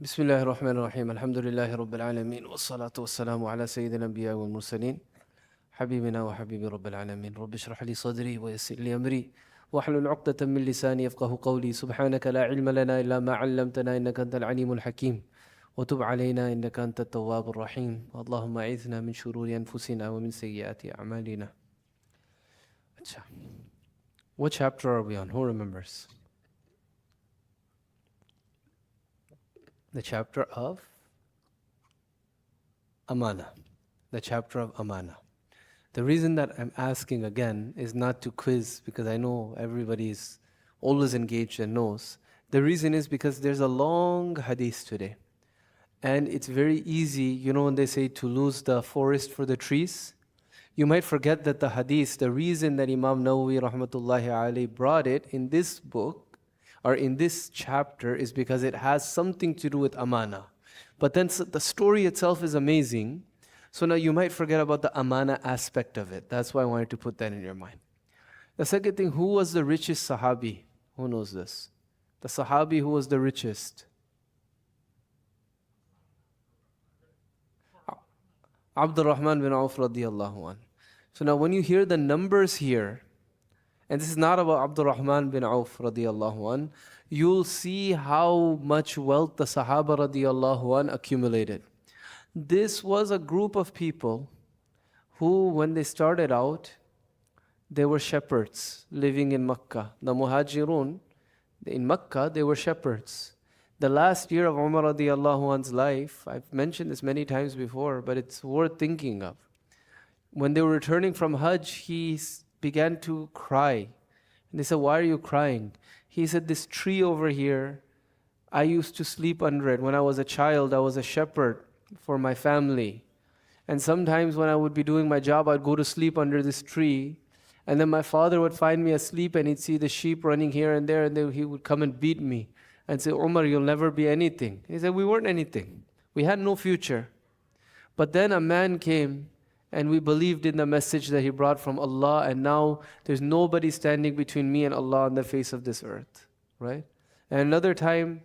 بسم الله الرحمن الرحيم الحمد لله رب العالمين والصلاة والسلام على سيد الأنبياء والمرسلين حبيبنا وحبيب رب العالمين رب اشرح لي صدري ويسر لي أمري واحلل عقدة من لساني يفقه قولي سبحانك لا علم لنا إلا ما علمتنا إنك أنت العليم الحكيم وتب علينا إنك أنت التواب الرحيم اللهم أعذنا من شرور أنفسنا ومن سيئات أعمالنا. What chapter are we on? Who remembers? The chapter of Amana. The chapter of Amana. The reason that I'm asking again is not to quiz, because I know everybody is always engaged and knows. The reason is because there's a long hadith today. And it's very easy, you know, when they say to lose the forest for the trees, you might forget that the hadith, the reason that Imam Nawawi rahmatullahi alayhi brought it in this book, or in this chapter, is because it has something to do with amana. But then the story itself is amazing. So now you might forget about the amana aspect of it. That's why I wanted to put that in your mind. The second thing, who was the richest sahabi? Who knows this? The sahabi who was the richest? Abdul Rahman bin Auf radiyallahu an. So now when you hear the numbers here, and this is not about Abdul Rahman bin Auf radiyallahu an, you'll see how much wealth the Sahaba radiyallahu an accumulated. This was a group of people who, when they started out, they were shepherds living in Makkah. The Muhajirun, in Makkah, they were shepherds. The last year of Umar radiyallahu an's life, I've mentioned this many times before, but it's worth thinking of. When they were returning from Hajj, he began to cry. And they said, "Why are you crying?" He said, "This tree over here, I used to sleep under it. When I was a child, I was a shepherd for my family. And sometimes when I would be doing my job, I'd go to sleep under this tree. And then my father would find me asleep and he'd see the sheep running here and there, and then he would come and beat me and say, 'Umar, you'll never be anything.'" He said, "We weren't anything. We had no future. But then a man came and we believed in the message that he brought from Allah, and now there's nobody standing between me and Allah on the face of this earth." Right? And another time,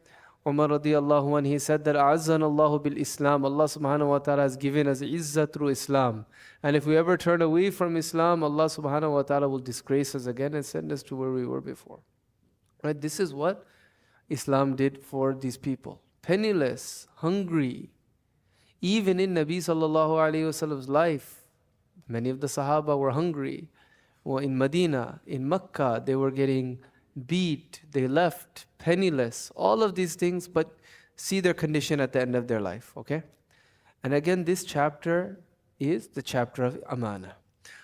Umar radiallahu anh, he said that Azzan Allahu bil Islam, Allah subhanahu wa ta'ala has given us izzah through Islam. And if we ever turn away from Islam, Allah subhanahu wa ta'ala will disgrace us again and send us to where we were before. Right? This is what Islam did for these people. Penniless, hungry. Even in Nabi sallallahu alayhi wasallam's life, many of the Sahaba were hungry. Well, in Medina, in Makkah, they were getting beat, they left penniless, all of these things, but see their condition at the end of their life, okay? And again, this chapter is the chapter of Amana.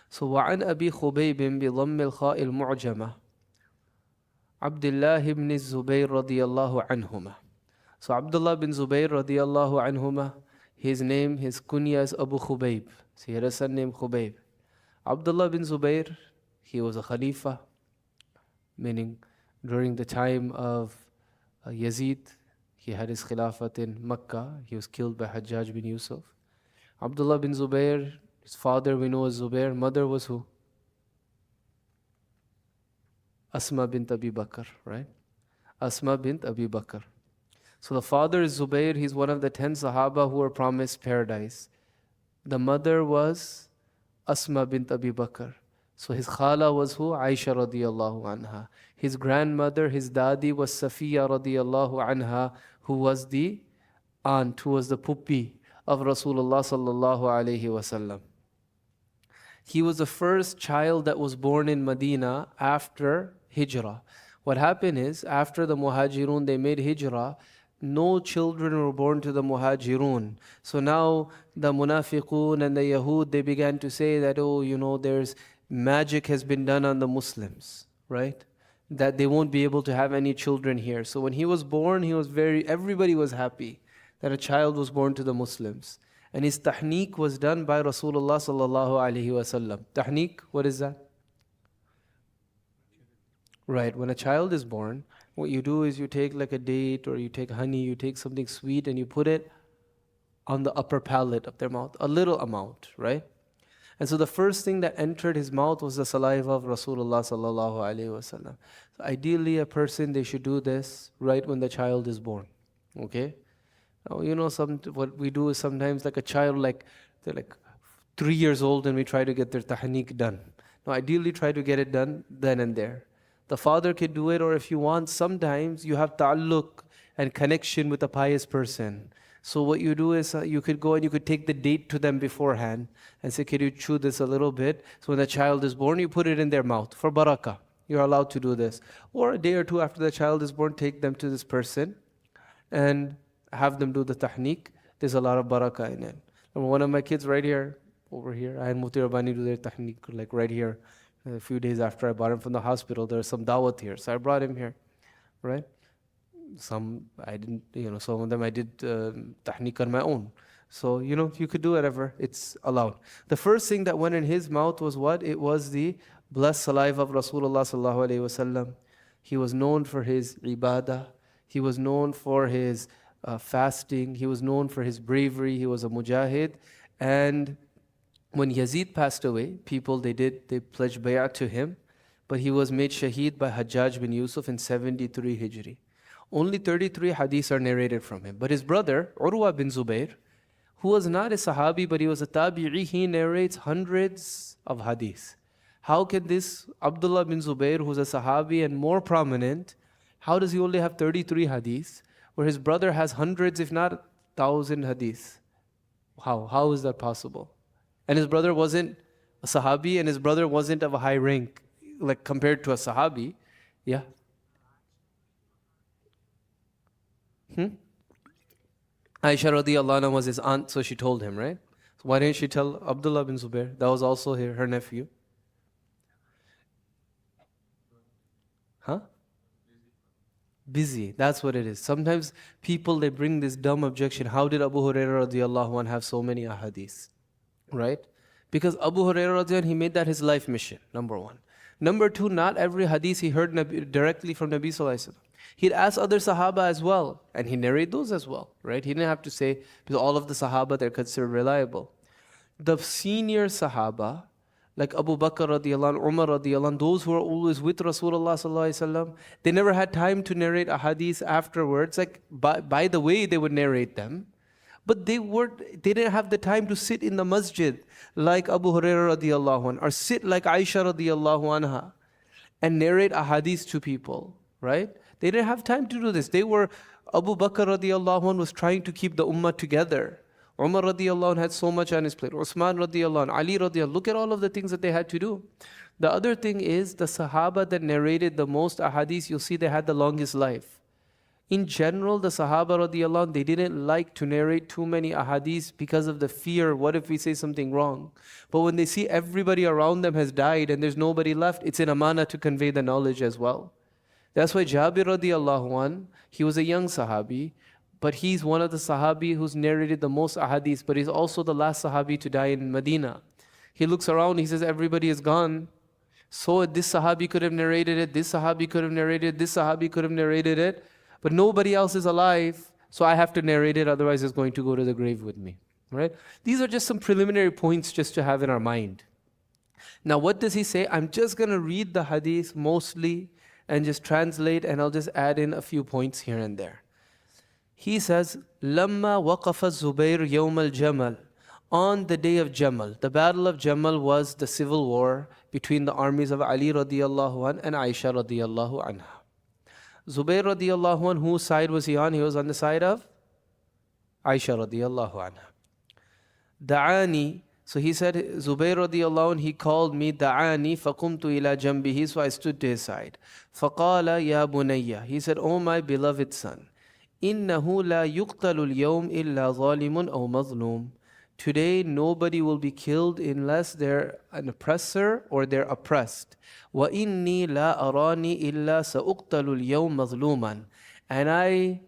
So, وَعَنْ أَبِي خُبَيْبٍ بِضَمِّ الْخَاءِ الْمُعْجَمَةِ عبد الله بن الزبير رضي الله عنهما. So Abdullah bin Zubayr radiallahu anhuma, his name, his kunya is Abu Khubayb. So he had a son named Khubayb. Abdullah bin Zubayr, he was a Khalifa, meaning during the time of Yazid, he had his Khilafat in Makkah. He was killed by Hajjaj bin Yusuf. Abdullah bin Zubayr, his father we know as Zubayr, mother was who? Asma bint Abi Bakr, right? Asma bint Abi Bakr. So the father is Zubayr, he's one of the 10 Sahaba who were promised paradise. The mother was Asma bint Abi Bakr. So his khala was who? Aisha radiyallahu anha. His grandmother, his daddy was Safiya radiyallahu anha, who was the aunt, who was the puppy of Rasulullah sallallahu alayhi wasallam. He was the first child that was born in Medina after Hijrah. What happened is, after the Muhajirun, they made Hijrah, no children were born to the Muhajirun. So now the Munafiqun and the Yahud, they began to say that, oh, you know, there's magic has been done on the Muslims, right? That they won't be able to have any children here. So when he was born, everybody was happy that a child was born to the Muslims. And his tahniq was done by Rasulullah sallallahu alaihi wasallam. Tahniq, what is that? Right, when a child is born, what you do is you take like a date or you take honey, you take something sweet and you put it on the upper palate of their mouth, a little amount, right? And so the first thing that entered his mouth was the saliva of Rasulullah sallallahu alaihi wasallam. So ideally a person, they should do this right when the child is born, okay? Oh, what we do is sometimes like a child, like they're like 3 years old and we try to get their tahniq done. No, ideally try to get it done then and there. The father could do it, or if you want, sometimes you have ta'alluq and connection with a pious person. So what you do is you could go and you could take the date to them beforehand and say, can you chew this a little bit? So when the child is born, you put it in their mouth for barakah. You're allowed to do this. Or a day or two after the child is born, take them to this person and have them do the tahniq. There's a lot of barakah in it. And one of my kids right here, over here, I had Mufti Rabbani do their tahniq like right here. A few days after I brought him from the hospital, there was some dawat here. So I brought him here, right? Some I didn't, some of them I did tahniq on my own. So, you could do whatever, it's allowed. The first thing that went in his mouth was what? It was the blessed saliva of Rasulullah sallallahu alaihi wasallam. He was known for his ibadah. He was known for his fasting. He was known for his bravery. He was a mujahid. And when Yazid passed away, they pledged bay'ah to him. But he was made shaheed by Hajjaj bin Yusuf in 73 Hijri. Only 33 hadiths are narrated from him. But his brother, Urwa bin Zubair, who was not a Sahabi, but he was a Tabi'i, he narrates hundreds of hadiths. How can this Abdullah bin Zubair, who's a Sahabi and more prominent, how does he only have 33 hadiths, where his brother has hundreds, if not 1,000 hadiths? How is that possible? And his brother wasn't a Sahabi, and his brother wasn't of a high rank, like compared to a Sahabi. Yeah. Aisha radiallahu anha was his aunt, so she told him, right? So why didn't she tell Abdullah bin Zubair? That was also her nephew. Huh? Busy, that's what it is. Sometimes people, they bring this dumb objection. How did Abu Hurairah radiallahu anhu have so many ahadith? Right? Because Abu Hurairah radiallahu anhu, he made that his life mission, number one. Number two, not every hadith he heard directly from Nabi sallallahu alaihi wasallam. He'd ask other Sahaba as well, and he narrated those as well, right? He didn't have to say, because all of the Sahaba, they're considered reliable. The senior Sahaba, like Abu Bakr radiallahu anhu, Umar radiallahu anhu, those who are always with Rasulullah sallallahu alaihi wasallam, they never had time to narrate a hadith afterwards. Like by the way, they would narrate them, but they didn't have the time to sit in the masjid like Abu Hurairah radiallahu anhu, or sit like Aisha radiallahu anha and narrate a hadith to people, right? They didn't have time to do this. Abu Bakr radiallahu anhu was trying to keep the ummah together. Umar radiallahu anhu had so much on his plate. Uthman radiallahu anhu, Ali radiallahu anhu, look at all of the things that they had to do. The other thing is, the Sahaba that narrated the most ahadith, you'll see they had the longest life. In general, the Sahaba radiallahu anhu, they didn't like to narrate too many ahadith because of the fear, what if we say something wrong? But when they see everybody around them has died and there's nobody left, it's an amana to convey the knowledge as well. That's why Jabir radiallahu anhu, he was a young Sahabi, but he's one of the Sahabi who's narrated the most ahadith, but he's also the last Sahabi to die in Medina. He looks around, he says, everybody is gone. So this Sahabi could have narrated it, this Sahabi could have narrated it, this Sahabi could have narrated it, but nobody else is alive, so I have to narrate it, otherwise it's going to go to the grave with me. Right? These are just some preliminary points just to have in our mind. Now what does he say? I'm just going to read the hadith mostly and just translate, and I'll just add in a few points here and there. He says, لَمَّا وَقَفَ الزُّبَيْرُ يَوْمَ الْجَمَلِ. On the day of Jamal. The battle of Jamal was the civil war between the armies of Ali radiallahu anhu and Aisha radiallahu anha. Zubair radiallahu anhu, whose side was he on? He was on the side of Aisha radiallahu anha. Da'ani. So he said, Zubair radiallahu anhu, he called me, Da'ani faqumtu ila jambihi. So I stood to his side. Faqala ya bunayya. He said, oh my beloved son. إِنَّهُ لَا يُقْتَلُ الْيَوْمِ إِلَّا ظَالِمٌ أَوْ مَظْلُومٌ. Today nobody will be killed unless they're an oppressor or they're oppressed. وَإِنِّي لَا أَرَانِي إِلَّا سَأُقْتَلُ الْيَوْمَ مَظْلُومًا. And I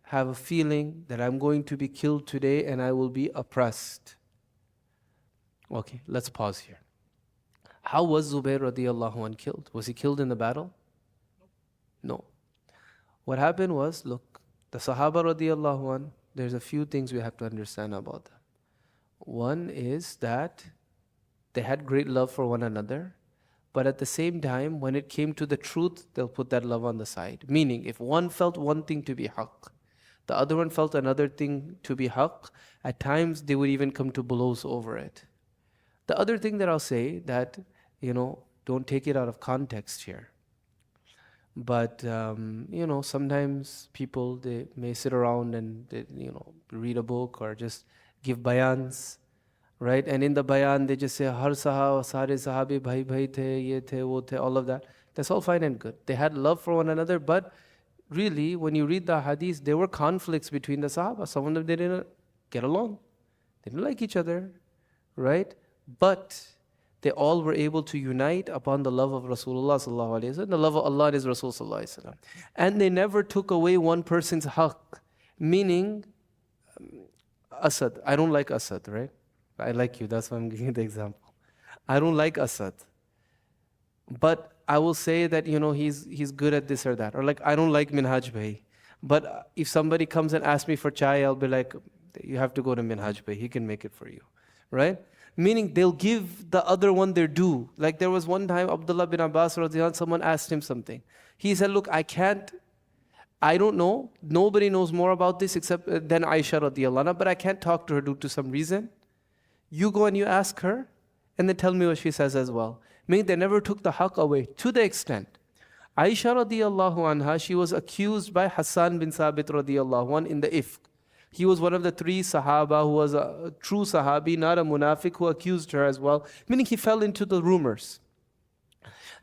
have a feeling that I'm going to be killed today and I will be oppressed. Okay, let's pause here. How was Zubair radiallahu anhu killed? Was he killed in the battle? No. What happened was, look, the Sahaba radiallahu anhu, there's a few things we have to understand about them. One is that they had great love for one another, but at the same time, when it came to the truth, they'll put that love on the side. Meaning, if one felt one thing to be haqq, The other one felt another thing to be haqq. At times, they would even come to blows over it. The other thing that I'll say that, don't take it out of context here. But, sometimes people, they may sit around and, read a book or just give bayans, right? And in the bayan, they just say, har sare sahabi bhai bhai the, ye the, wo the, all of that. That's all fine and good. They had love for one another, but really, when you read the hadith, there were conflicts between the Sahaba. Some of them, they didn't get along. They didn't like each other, right? But they all were able to unite upon the love of Rasulullah sallallahu alaihi wasallam, the love of Allah and His Rasul sallallahu alaihi wasallam. And they never took away one person's haqq, meaning Asad. I don't like Asad, right? I like you, that's why I'm giving the example. I don't like Asad. But I will say that, he's good at this or that. Or like, I don't like Minhaj Bhai. But if somebody comes and asks me for chai, I'll be like, you have to go to Minhaj Bhai. He can make it for you. Right? Meaning they'll give the other one their due. Like there was one time, Abdullah bin Abbas, someone asked him something. He said, look, I don't know. Nobody knows more about this except than Aisha radiallahu anha, but I can't talk to her due to some reason. You go and you ask her, and then tell me what she says as well. Meaning they never took the haqq away, to the extent. Aisha radiallahu anha, she was accused by Hassan bin Sabit radiallahu anhu in the ifk. He was one of the 3 Sahaba who was a true Sahabi, not a munafiq, who accused her as well. Meaning he fell into the rumors.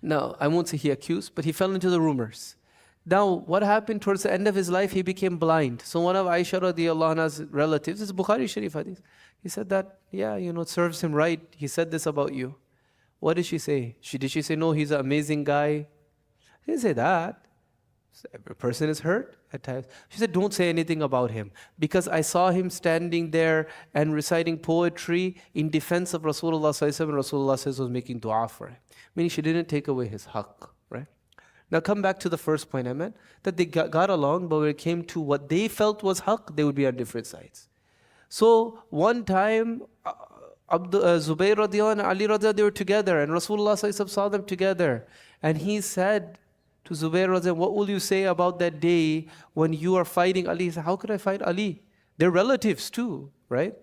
Now, I won't say he accused, but he fell into the rumors. Now, what happened towards the end of his life? He became blind. So one of Aisha radiallahu anha's relatives, this is Bukhari Sharif hadith, he said that, it serves him right. He said this about you. What did she say? Did she say, no, he's an amazing guy? She didn't say that. Every person is hurt at times. She said, don't say anything about him. Because I saw him standing there and reciting poetry in defense of Rasulullah sallallahu alaihi wasallam, and Rasulullah was making dua for him. Meaning she didn't take away his haqq, right? Now come back to the first point I meant, that they got along, but when it came to what they felt was haqq, they would be on different sides. So one time, Zubayr radiallahu and Ali radiallahu, they were together, and Rasulullah sallallahu alaihi wasallam saw them together. And he said to Zubayr radiallahu, what will you say about that day when you are fighting Ali? He said, how could I fight Ali? They're relatives too, right?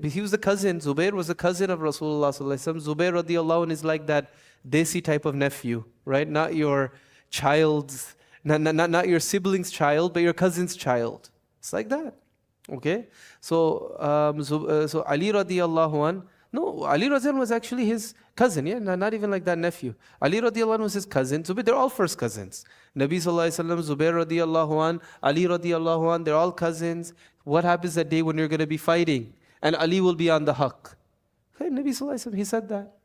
He was the cousin. Zubayr was the cousin of Rasulullah sallallahu alaihi wasallam. Zubayr radiallahu anh is like that desi type of nephew, right? Not your child's, not your sibling's child, but your cousin's child. It's like that. Okay, so Ali radiallahu an, no, Ali radiallahu an was actually his cousin, not even like that nephew. Ali radiallahu an was his cousin, so they're all first cousins. Nabi sallallahu alaihi wasallam, Zubair radiallahu an, Ali radiallahu an, they're all cousins. What happens that day when you're going to be fighting? And Ali will be on the haqq. Hey, Nabi sallallahu alaihi wasallam, he said that.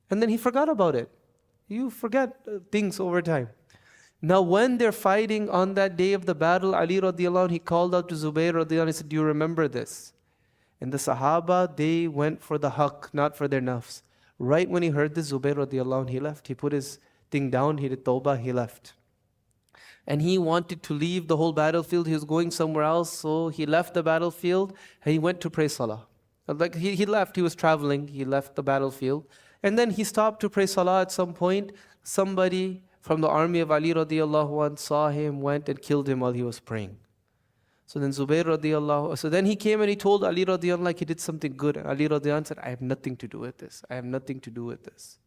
And then he forgot about it. You forget things over time. Now when they're fighting on that day of the battle, Ali radiallahu anh, he called out to Zubayr radiallahu anh, he said, do you remember this? And the Sahaba, they went for the haqq, not for their nafs. Right when he heard this, Zubayr radiallahu anh, he left. He put his thing down, he did tawbah, he left. And he wanted to leave the whole battlefield. He was going somewhere else, so he left the battlefield and he went to pray salah. Like he left, he was traveling, he left the battlefield. And then he stopped to pray salah at some point. Somebody from the army of Ali radiallahu anh saw him, went and killed him while he was praying. So then Zubayr radiallahu, so then he came and he told Ali radiallahu like he did something good. And Ali radiallahu anh said, I have nothing to do with this. I have nothing to do with this.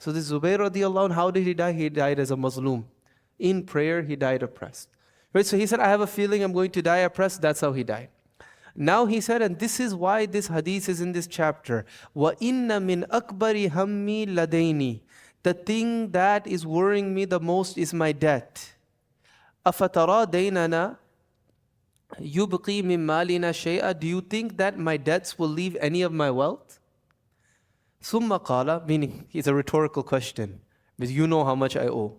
So this Zubayr radiallahu anh, how did he die? He died as a Muslim. In prayer, he died oppressed. Right? So he said, I have a feeling I'm going to die oppressed. That's how he died. Now he said, and this is why this hadith is in this chapter. وَإِنَّ مِنْ أَكْبَرِ هَمِّي لَدَيْنِي. The thing that is worrying me the most is my debt. أَفَتَرَى دَيْنَنَا يُبْقِي مِنْ مَالِنَا شَيْئًا. Do you think that my debts will leave any of my wealth? ثُمَّ قَالَ, meaning it's a rhetorical question, because you know how much I owe.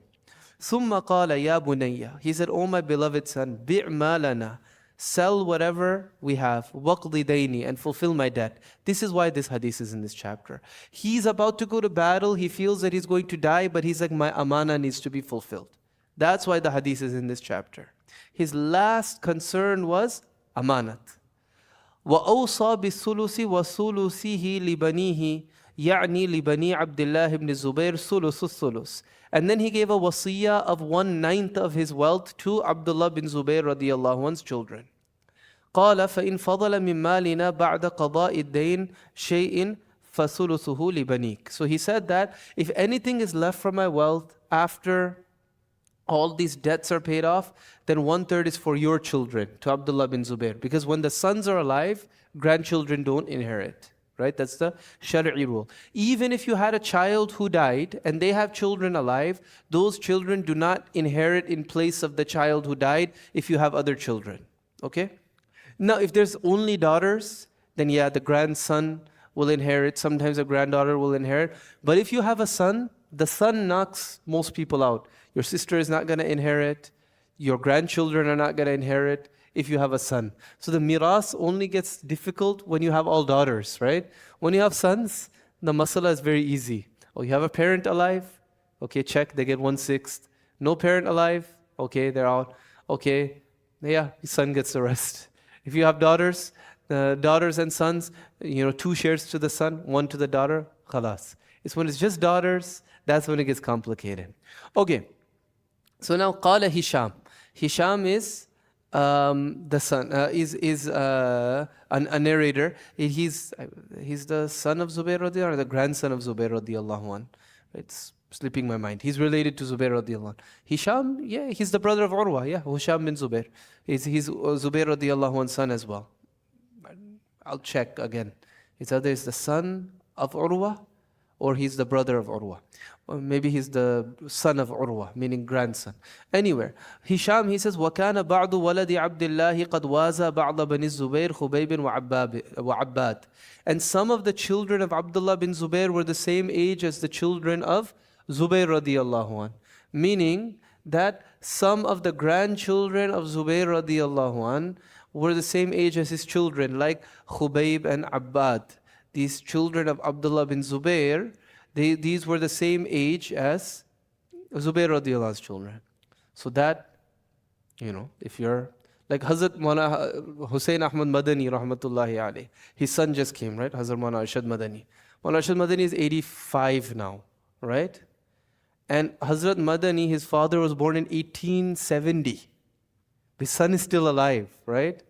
ثُمَّ قَالَ يَا بُنَيَّ. He said, oh my beloved son, بِعْ مَالَنَا. Sell whatever we have, waqdi dayni, and fulfill my debt. This is why this hadith is in this chapter. He's about to go to battle, he feels that he's going to die, but he's like, my amana needs to be fulfilled. That's why the hadith is in this chapter. His last concern was amanat. وَأَوْصَى بِالثُّلُثِ وَثُلُثِهِ لِبَنِيهِ. يعني لبني عبد الله بن الزبير ثلث الثلث. And then he gave a wasiyah of 1/9 of his wealth to Abdullah bin Zubayr radiallahu anhu's children. قال فإن فضل من مالنا بعد قضاء الدين شيء فثلثه لبنيك. So he said that if anything is left from my wealth after all these debts are paid off, then 1/3 is for your children, to Abdullah bin Zubair. Because when the sons are alive, grandchildren don't inherit. Right? That's the Shari'i rule. Even if you had a child who died and they have children alive, those children do not inherit in place of the child who died if you have other children. Okay? Now, if there's only daughters, then yeah, the grandson will inherit. Sometimes a granddaughter will inherit. But if you have a son, the son knocks most people out. Your sister is not going to inherit. Your grandchildren are not going to inherit if you have a son. So the miras only gets difficult when you have all daughters, right? When you have sons, the masala is very easy. Oh, you have a parent alive? Okay, check, they get 1/6. No parent alive? Okay, they're out. Okay, yeah, your son gets the rest. If you have daughters, daughters and sons, 2 shares to the son, 1 to the daughter, khalas. It's when it's just daughters, that's when it gets complicated. Okay, so now qala Hisham. Hisham is the son, is a narrator. He's the son of Zubair radiallahu anhu, the grandson of Zubair radiallahu anhu. It's slipping my mind. He's related to Zubair radiallahu anhu. Hisham, yeah, he's the brother of Urwa, yeah, Hisham bin Zubair. He's Zubair radiallahu anhu's son as well. I'll check again. It's either the son of Urwa or he's the brother of Urwa. Or maybe he's the son of Urwa, meaning grandson. Anyway, Hisham, he says, وَكَانَ بَعْضُ وَلَدِ عَبْدِ اللَّهِ قَدْ وَازَى بَعْضَ بَنِي الزُّبَيْرِ خُبَيْبٍ وَعَبَّادٍ. And some of the children of Abdullah bin Zubair were the same age as the children of Zubair radiallahu anh. Meaning that some of the grandchildren of Zubair radiallahu anh were the same age as his children, like Khubayb and Abbad. These children of Abdullah bin Zubair, these were the same age as Zubair radiallahu anhu's children. So that, if you're like Hazrat Maulana Hussain Ahmad Madani rahmatullahi alayh, his son just came, right? Hazrat Maulana Arshad Madani. Maulana Arshad Madani is 85 now, right? And Hazrat Madani, his father was born in 1870. His son is still alive, right?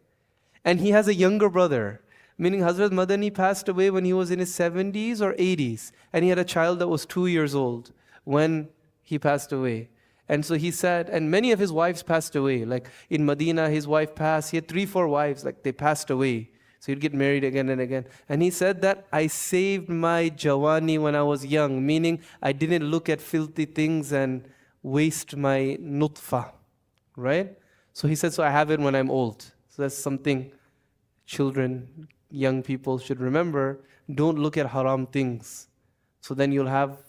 And he has a younger brother, meaning Hazrat Madani passed away when he was in his 70s or 80s. And he had a child that was 2 years old when he passed away. And so he said, and many of his wives passed away. Like in Medina, his wife passed. He had 3-4 wives, like they passed away. So he'd get married again and again. And he said that I saved my jawani when I was young, meaning I didn't look at filthy things and waste my nutfa, right? So he said, so I have it when I'm old. So that's something children, young people should remember. Don't look at haram things. So then you'll have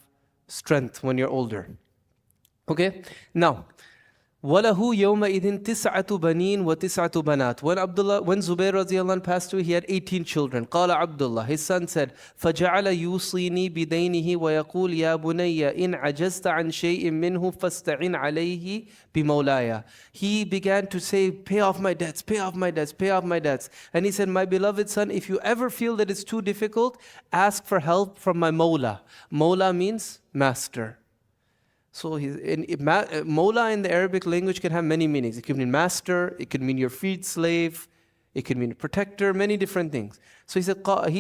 strength when you're older. Okay? Now, وَلَهُ يَوْمَئِذٍ تِسْعَةُ بَنِينَ وَتِسْعَةُ بَنَاتٍ. When Zubair radiallahu anh passed away, he had 18 children. قال Abdullah, his son said, فَجَعَلَ يُوصِينِي بِدَيْنِهِ وَيَقُولُ يَا بُنَيَّ إِنْ عَجَزْتَ عَنْ شَيْءٍ مِّنْهُ فَاسْتَعِنْ عَلَيْهِ بِمَوْلَايَ. He began to say, pay off my debts, pay off my debts, pay off my debts. And he said, my beloved son, if you ever feel that it's too difficult, ask for help from my Mawla. Mawla means master. So Mawla in the Arabic language can have many meanings. It can mean master, it can mean your freed slave, it can mean protector, many different things. So he said, قَالَ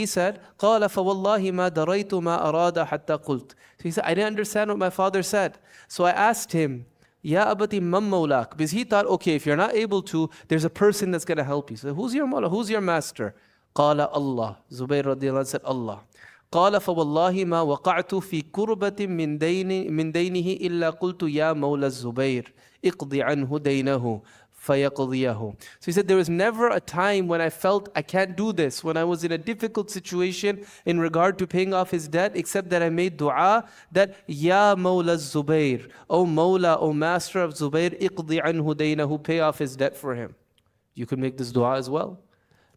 فَوَاللَّهِ مَا دَرَيْتُ مَا أَرَادَ حَتَّى قُلْتُ. So he said, I didn't understand what my father said. So I asked him, Ya abati man mawlak? Because he thought, okay, if you're not able to, there's a person that's going to help you. So who's your Mawla? Who's your master? قَالَ Allah. Zubayr radiallahu anh said, Allah. قال فوالله ما وقعت في كربة من دينه إلا قلت يا مولى الزبير اقضي عنه دينه فيقضيه. So he said, there was never a time when I felt I can't do this, when I was in a difficult situation in regard to paying off his debt, except that I made dua that Ya Mawla Zubair, O Mawla, O Master of Zubair, اقضي عنه دينه, pay off his debt for him. You could make this dua as well.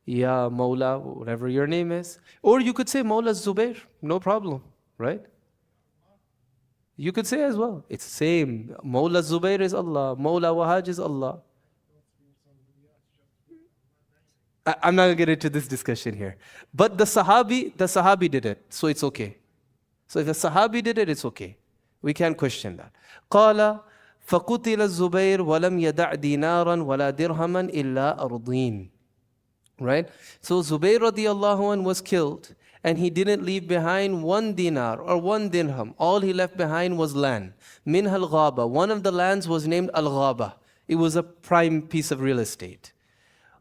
Ya Mawla, whatever your name is. Or you could say Mawla Zubair, no problem, right? You could say as well. It's the same. Mawla Zubair is Allah. Mawla Wahaj is Allah. I'm not going to get into this discussion here. But the Sahabi did it, so it's okay. So if a Sahabi did it, it's okay. We can't question that. قال فقتل الزبير ولم يدع دينارا ولا درهما إلا أرضين. Right? So Zubayr radiallahu anh was killed, and he didn't leave behind 1 dinar or 1 dirham. All he left behind was land. Minha al-Ghaba. One of the lands was named Al-Ghaba. It was a prime piece of real estate.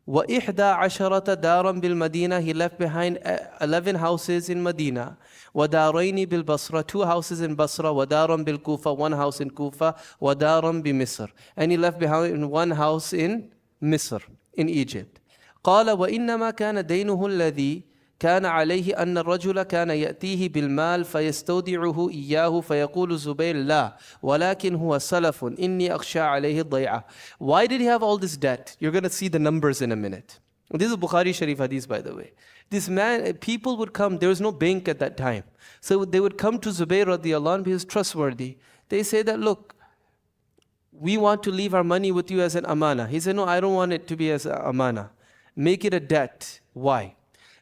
وَإِحْدَى عَشَرَةَ دَارًا بِالْمَدِينَةِ. He left behind 11 houses in Medina. وَدَارَيْنِ بِالْبَصْرَةِ. 2 houses in Basra. وَدَارًا بِالْكُوفَةِ. 1 house in Kufa. وَدَارًا بِمِصْر. And he left behind 1 house in Misr, in Egypt. قال وإنما كان دينه الذي كان عليه أن الرجل كان يأتيه بالمال فيستودعه إياه فيقول الزبير لا ولكن هو سلف إني أخشى عليه الضيعة. Why did he have all this debt? You're going to see the numbers in a minute. This is Bukhari Sharif hadith, by the way. This man, people would come, there was no bank at that time. So they would come to Zubayr radiallahu anh, he was trustworthy. They say that, look, we want to leave our money with you as an amana. He said, no, I don't want it to be as an amana. Make it a debt. Why?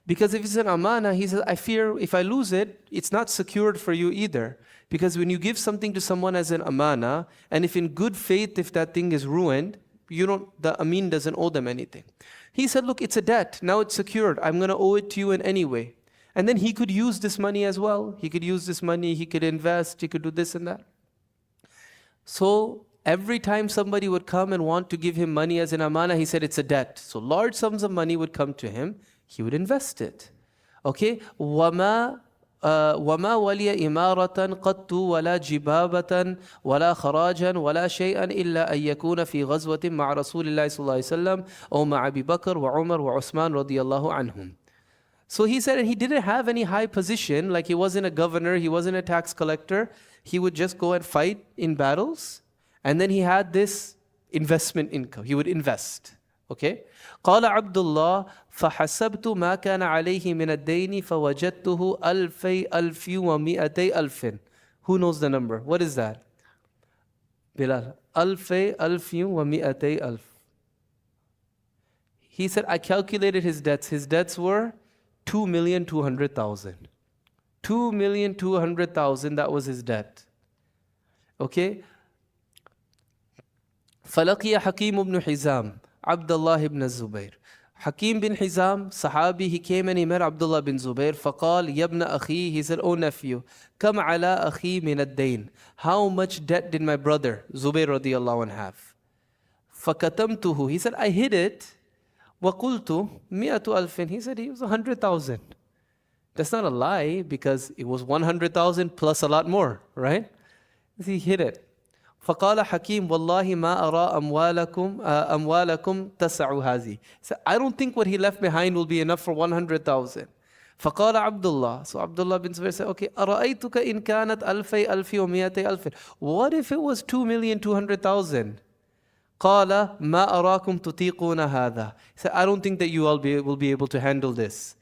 Because if it's an amana, he says, I fear if I lose it, it's not secured for you either. Because when you give something to someone as an amana, and if in good faith, if that thing is ruined, the amin doesn't owe them anything. He said, look, it's a debt. Now it's secured. I'm going to owe it to you in any way. And then he could use this money as well. He could use this money. He could invest. He could do this and that. So every time somebody would come and want to give him money as an amana, he said it's a debt. So large sums of money would come to him. He would invest it. Okay? وَمَا وَلِيَ إِمَارَةً قَطُّ وَلَا جِبَابَةً وَلَا خَرَاجًا وَلَا شَيْئًا إِلَّا أَن يَكُونَ فِي غَزْوَةٍ مَعَ رَسُولِ اللَّهِ صلى الله عليه وسلم أو مع أبي بكر وعمر وعثمان رضي الله عنهم. So he said, and he didn't have any high position, like he wasn't a governor, he wasn't a tax collector. He would just go and fight in battles. And then he had this investment income. He would invest. Okay? قال عبد الله فحسبت ما كان عليه من الدين فوجدته ألف ومئتي ألف. Who knows the number? What is that? Bilal. ألف ومئتي ألف. He said, I calculated his debts. His debts were 2,200,000. 2,200,000, that was his debt. Okay? فلقي حكيم بن حزام عبد الله بن الزبير. Hakim bin Hizam, Sahabi, he came and he met Abdullah bin Zubair. فقال يا ابن أخي, he said, oh nephew, كم على أخي من الدين. How much debt did my brother Zubair radiallahu anh have? فكتمته, he said, I hid it. وقلت مئة ألف, he said, he was 100,000. That's not a lie, because it was 100,000 plus a lot more, right? He hid it. فقال حكيم والله ما أرى أموالكم تسع هذه. So I don't think what he left behind will be enough for 100,000. فقال عبد الله. So Abdullah bin Zubair said, okay, أرأيتك إن كانت ألف ومئتي ألف. What if it was 2,200,000? قال ما أراكم تطيقون هذا. He said, I don't think that you all will be able to handle this.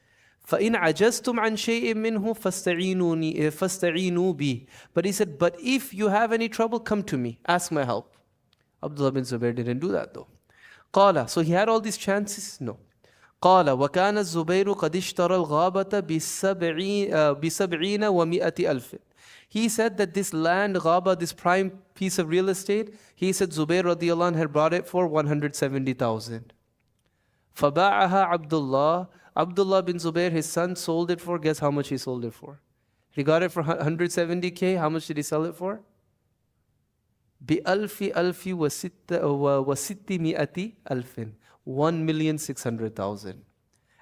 فَإِنْ عَجَزْتُمْ عَنْ شَيْءٍ مِّنْهُ فَاسْتَعِينُوا بِي. But he said, but if you have any trouble, come to me, ask my help. Abdullah bin Zubair didn't do that though. قال, so he had all these chances? No. قال وكان الزبير قد اشترى الغابة بسبعين ومئة ألف. He said that this land, Ghaba, this prime piece of real estate, he said Zubair radiallahu anh had bought it for 170,000. فَبَاعَهَا عَبْدُ اللَّهِ. Abdullah bin Zubair, his son, sold it for, guess how much he sold it for? He got it for 170K. How much did he sell it for? بِأَلْفِ أَلْفِ وَسِتِّمِئَةِ أَلْفٍ. 1,600,000.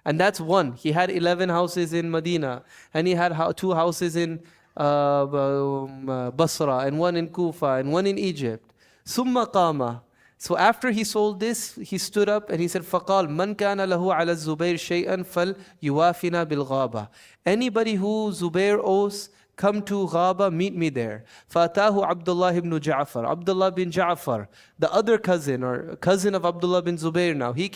And that's one. He had 11 houses in Medina, and he had 2 houses in Basra, and 1 in Kufa, and 1 in Egypt. ثُمَّ قَامَ. So after he sold this, he stood up and he said, فَقَالْ مَنْ كَانَ لَهُ عَلَى الزُّبَيْرِ شَيْئًا فَلْيُوَافِنَا بِالْغَابَةِ. Anybody who Zubair owes, come to Ghaba, meet me there. فَأَتَاهُ Abdullah ibn Ja'far. Abdullah bin Ja'far, the other cousin, or cousin of Abdullah bin Zubair now, he